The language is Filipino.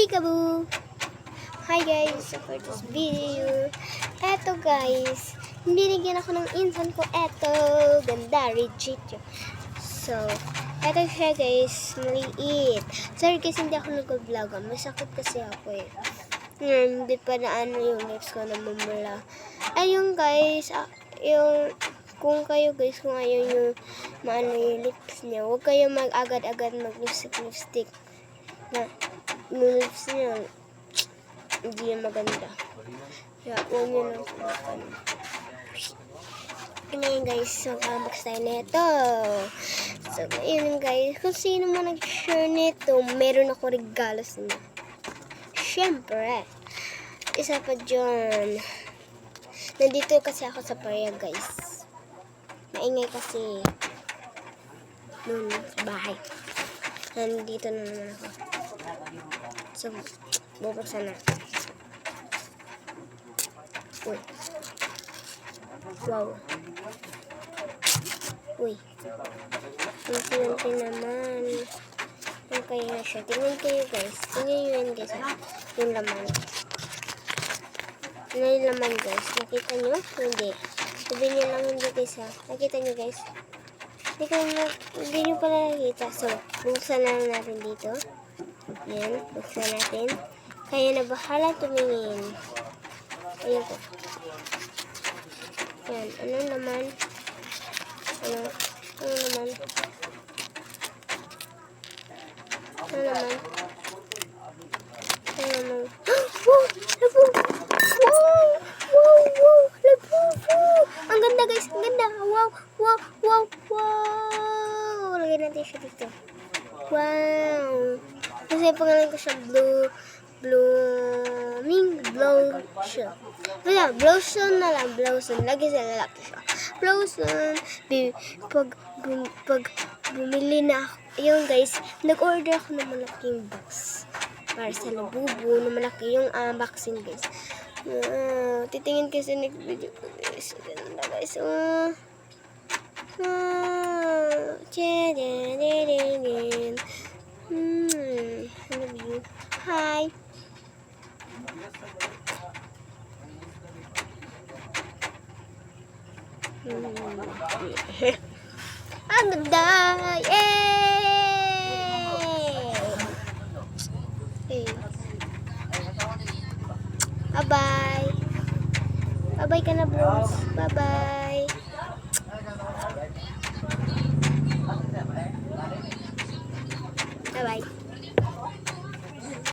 Peekaboo! Hi guys! So for this video, eto guys, binigyan ako ng insan ko. Eto, ganda, legit yun. So, eto siya guys, maliit. Sorry kasi hindi ako nag-vlog. May sakit kasi ako eh. Hindi pa na ano yung lips ko na mamula. Ayun guys, yung kung kayo guys, kung ayaw nyo maano yung lips niya, huwag kayo mag-agad-agad mag-lipstick na yung lips niya hindi na maganda. Kaya huwag nyo lang sumakan. Ngayon guys, so unbox tayo nito. So yun guys, kung sino man nag-share nito, meron ako regalo sa inyo. Siyempre, isa pa dyan. Nandito kasi ako sa Paria guys. Maingay kasi nun sa bahay. Nandito na naman ako. So, bubuksan na. Uy. Wow. Uy. Unti-unti naman. Ano kaya na siya? Tingnan kayo guys. Tingnan nyo yun guys. Yung laman. Ano yung laman guys? Nakita nyo? Hindi. Sabihin nyo lang hindi guys ha. Nakita nyo guys? Hindi nyo pala nakita. So, buksan na lang natin dito. Yan. Buksan natin. Kaya na bahala tumingin. Ayan po. Yan. Ano naman? Ano naman? Ano naman? Ano naman? Wow! Labo! Wow! Wow! Wow! Labo! Ang ganda guys! Ang ganda! Wow! Wow! Wow! Wow! Lagyan natin siya dito. Wow! Kasi pangalan ko siya Blooming Blossom. Wala, Blossom na lang. Blossom. Lagi sa lalaki siya. Blossom. Pag bumili na ako. Ayun guys, nag-order ako ng malaking box. Para sa Labubu na malaki yung unboxing guys. Titingin kasi next video ko guys. Ganda guys. I love you. Hi. Ang ganda! Yay! Hey. Bye-bye! Bye-bye ka na, Blooms. Bye-bye! Bye-bye!